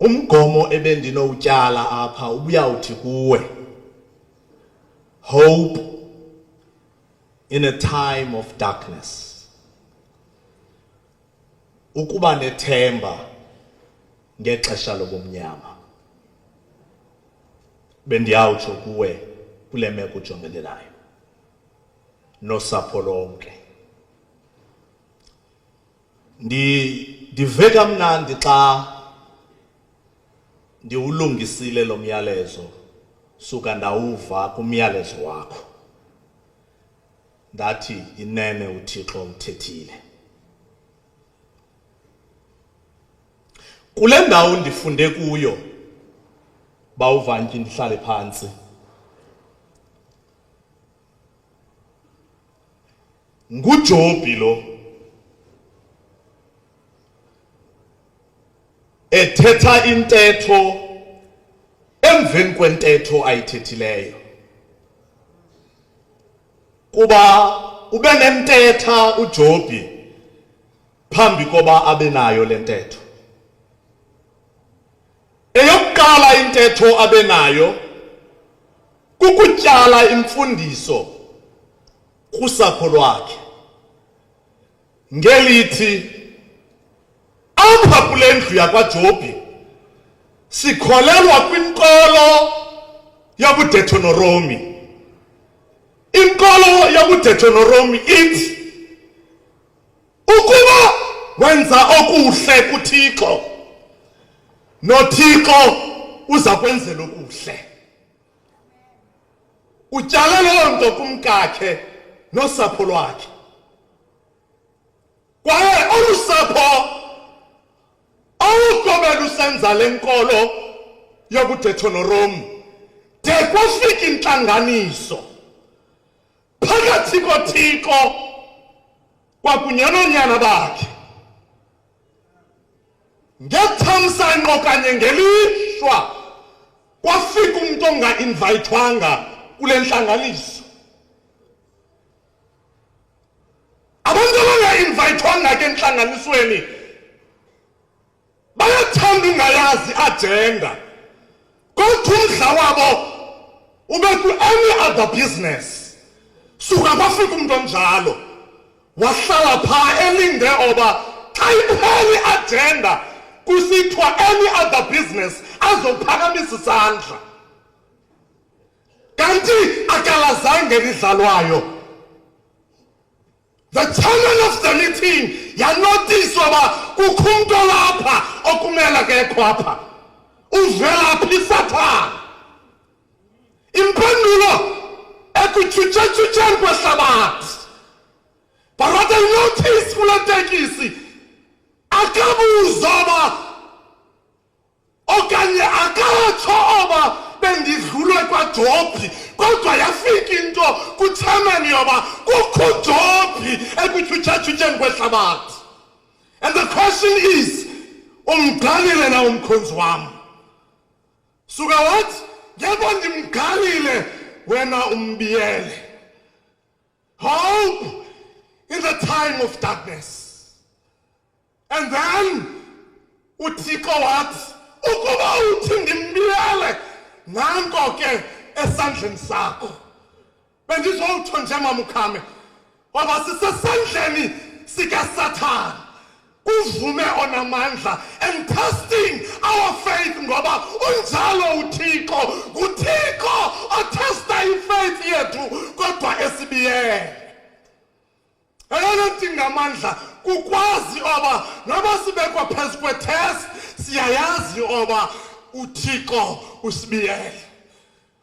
Umgomo ebendinowutyala apha ubuyawuthi kuwe. Hope in a time of darkness. Ukuba nethemba ngexesha lobumnyama. Bendiyawutsho kuwe kule meko ujongene nayo. Nosapho lonke. Ndive kamnandi xa ndiwulungisile lo myalezo suka ndawuva kumyalezo wakho. Ndathi inene uThixo uthethile. Kule ndawo ndifunde kuyo bawuvanki ndihlale phansi. NguJobi lo ethetha intetho emveni kwentetho ayithethileyo. Kuba ube nentetha uJobi phambi koba abe nayo le ntetho. Eyokuqala intetho abe nayo kukutyala imfundiso kusapho lwakhe. Ngelithi apha kule ndlu yakwaJobi sikholelwa kwinkolo yabuDeuteronomy. Inkolo yabuDeuteronomy ithi ukuba wenza okuhle kuThixo, noThixo uza kwenzela okuhle. Utyale loo nto kumkakhe nosapho lwakhe. Kwaye olu sapho awukobe lusenza le nkolo yobuDeuteronomy de kwafika intlanganiso phakathi koThixo kwakunye noonyana bakhe. Ngethamsanqa kanye ngelishwa kwafika umuntu onga-invayithwanga kule ntlanganiso. Abantu abanga-invayithwanga ke entlanganisweni bayathanda ungayazi agenda, kodwa umdla wabo ube ku-any other business. Suka kwafika umuntu onjalo wahlala phaa elinde oba xa ipheli agenda kusithiwa any other business azophakamisa isandla. Kanti akalazange lidlalwayo. The chairman of the meeting yanotice oba kukho umuntu lapha okumela kekho apha. Uvela phi Satan? Impendulo ekutshutshetshutsheni kwehlabathi. But what I notice kule tekisi akabuza oba okanye akatsho oba bendidlulwe kwaJobi, kodwa yafika into kuchairman yoba kukho uJobi ekutshutshetshutsheni kwehlabathi. And the question is, umgalile na umkhonzi wam? Suka wathi yebo ndimgalile wena umbiyele. Hope in the time of darkness. And then uThixo wathi ukuba uthi ndimbiyele nanko ke esandleni sakho. Bendizowutsho nje mamukhame ngoba sisesandleni sikaSathane. Uvume onamandla and testing our faith ngoba unjalo uThixo. UThixo otesta ifaith yethu kodwa esibiyele. Eyona nto ngamandla kukwazi oba noba sibekwa phezu kwetest siyayazi oba uThixo usibiyele.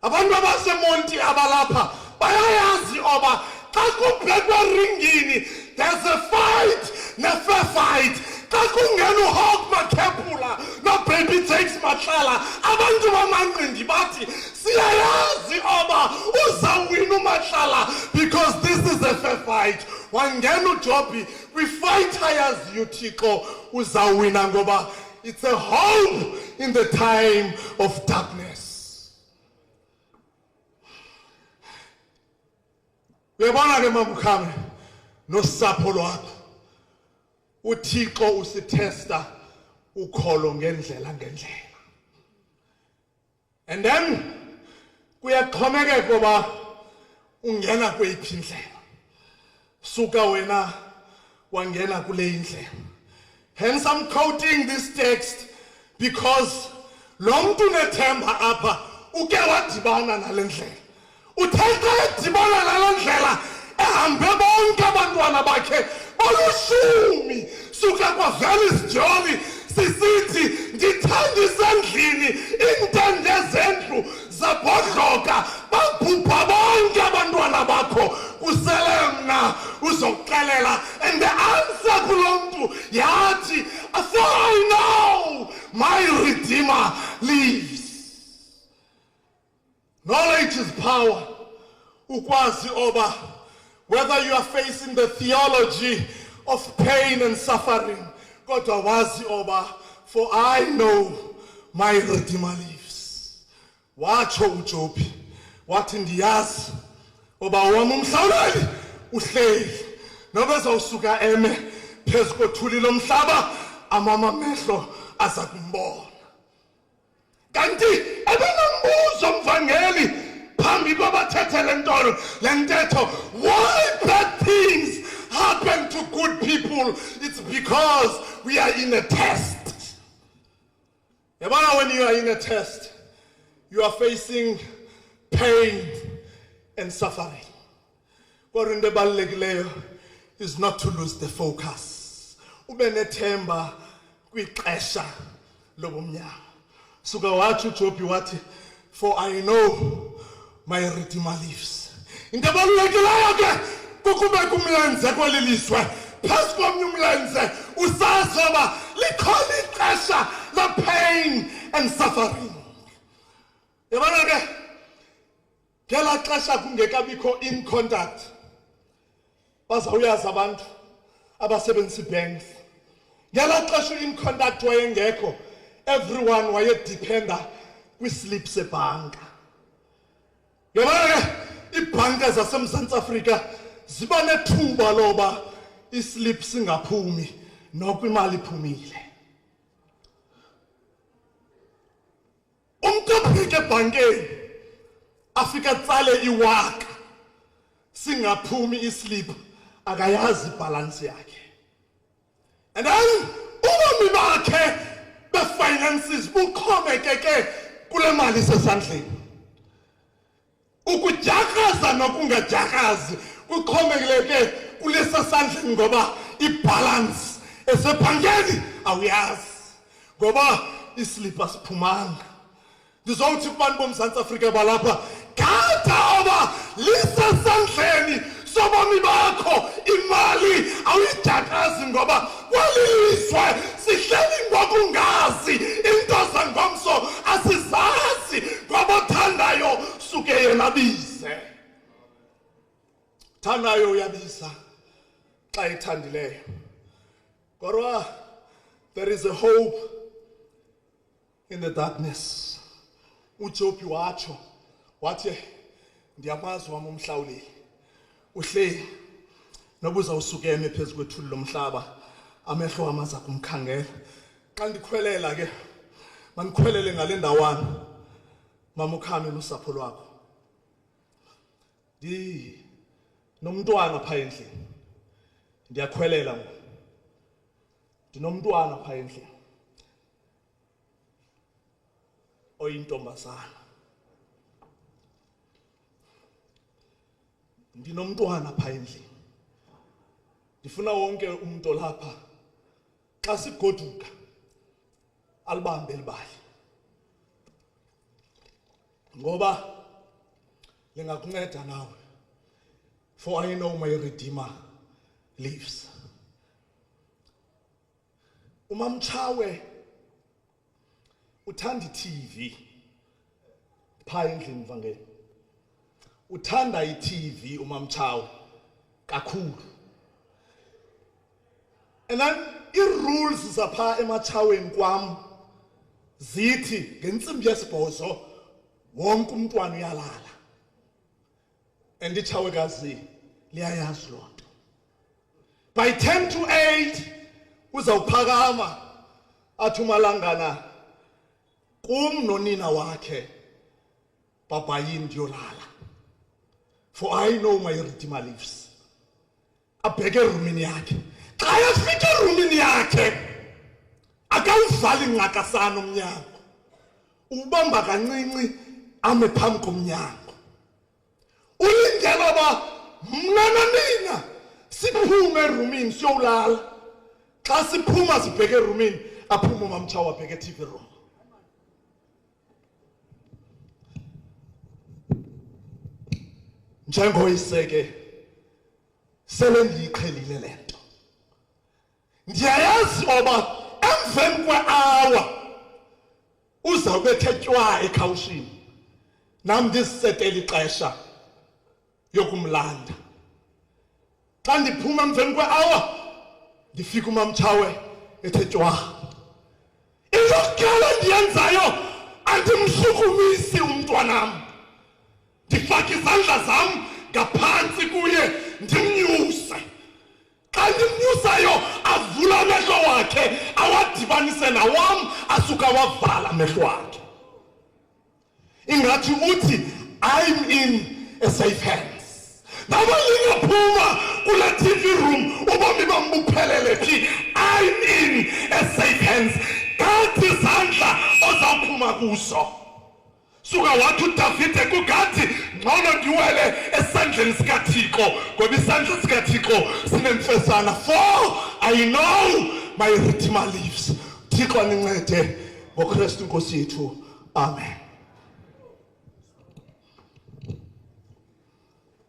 Abantu abasemonti abalapha bayayazi oba xa kubhekwa ringini there's a fight ne-fair fight. Xa kungena uHawk Makhepula no-Baby Jakes Mahlala abantu bamanqindi bathi siyayazi oba uzawina uMahlala because this is a fair fight. Wangena uJobi kwi-fight ayazi uThixo uzawina ngoba it's a hope in the time of darkness. Uyabona ke mamukhame nosapho lwakho uThixo usithesta ukholo ngendlela. And then kuyaxhomekeka ngoba ungena kweyiphi indlela. Suka wena wangena kule indlela. Hence I'm quoting this text because lo muntu nethemba apha uke wadibana nale ndlela. Uthetha edibana nale ndlela ehambe bonke abantwana bakhe olushumi suka kwa Velis Jolly sisithi ndithanda endlini intende zendlu zabhodloka babhubha bonke abantwana bakho kusele mna uzokuxelela. And the answer kulo mntu yathi, for I know my Redeemer lives. Knowledge is power. Ukwazi oba, whether you are facing the theology of pain and suffering, kodwa wazi oba, for I know my Redeemer lives. Watsho uJobi wathi ndiyazi oba wami umhlawuleli uhleli noba ezawusuka eme phezu kothuli lomhlaba amamehlo aza kumbona. Kanti ebenombuzo mvangeli phambi kwabathethe le ntetho, why bad things happen to good people? It's because we are in a test. Yabona, when you are in a test, you are facing pain and suffering. Kodwa into ebalulekileyo is not to lose the focus. Ube nethemba kwixesha lobumnyama. Suka wathi uJobi wathi, for I know my Redeemer lives. Into ebalulekileyo ke kukube kumlenze kweli lizwe phezu komnye umlenze usazi oba likhona ixesha la pain and suffering. Yabona ke ngela xesha kungekabikho in contact bazawuyazi abantu abasebenzisa ibanks. Ngela xesha in contact wayengekho, everyone wayedependa kwislip sebhanka. Yabona ke ibhanka zaseMzantsi Afrika ziba nethuba loba islip singaphumi noko imali iphumile. Umuntu ophike ebhankeni afika tsale iwaka singaphumi islip akayazi ibhalansi yakhe. And then ubomi bakhe befinances buxhomekeke kule mali sesandleni. Ukujakaza nokungajakazi kuxhomekeke kule sesandleni ngoba ibhalansi esebhankeni awuyazi ngoba islip asiphumanga. Ndizowuthi kubantu boMzantsi Afrika balapha, gada oba lisesandleni sobomi bakho imali awuyijakazi ngoba kwelizwe sihleli ngokungazi into zangomso asizazi ngoba othandayo suke yena bize. Thandayo uyabiza xa ethandileyo. Kodwa there is a hope in the darkness. uJobi watsho wathi ndiyamazi wami umhlawuleli uhleli nobuza usukeme phezu kwethuli lomhlaba amehlo wami aza kumkhangela. Xa ndikhwelela ke manikhwelele ngale ndawana mama ukhame nosapho lwakho. Nomntwana pha endlini ndiyakhwelela ngoku. Ndinomntwana pha endlini oyintombazana. Ndinomntwana pha endlini. Ndifuna wonke umuntu lapha xa sigoduka alibambe libali ngoba lingakunceda nawe. For I know my Redeemer lives. Umamtshawe uthanda iTV pha endlini mvangeli. Uthanda iTV umamtshawe kakhulu. And then i-rules zapha ematshaweni kwam zithi ngentsimbi yesibhozo wonke umntwana uyalala. And itshawekazi liyayazi loo nto. By 10 to 8 uzawuphakama athi umalangana kum nonina wakhe Papa yindiyolala. For I know my Redeemer lives. Abheke erumini yakhe. Xa efika erumini yakhe, akawuvali ngqakasana umnyango. Ubamba kancinci ame phambi komnyango. Ulindela uba mna nanina siphume erumini siyolala. Xa siphuma sibheke erumini, aphume uMamTshawe abheke e-TV room. Njengoyiseke sele ndiyiqhelile le nto. Ndiyayazi oba emveni kwe-hour uzawubethe tywaa ekhawushini, nam ndizisetele ixesha yokumlanda. Xa ndiphuma emveni kwe-hour ndifika uMamTshawe ethe tywaa. Into yokuqala endiyenzayo, andimshukumisi umntwanam. Ndifake izandla zam ngaphantsi kuye ndimnyuse. Xa ndimnyusayo avula amehlo wakhe awadibanise nawam, asuka wavala amehlo wakhe. Ingathi uthi I'm in a safe hands. Naba lingaphuma kule TV room ubomi bam buphelele phi, I'm in a safe hands. Kathi izandla ozawuphuma kuso. Suka wathi uDavide kugathi ngcono ndiwele esandleni sikaThixo ngoba isandla sikaThixo sinemfesana. For I know my Redeemer lives. Thixo anincede ngoKristu Nkosi yethu. Amen.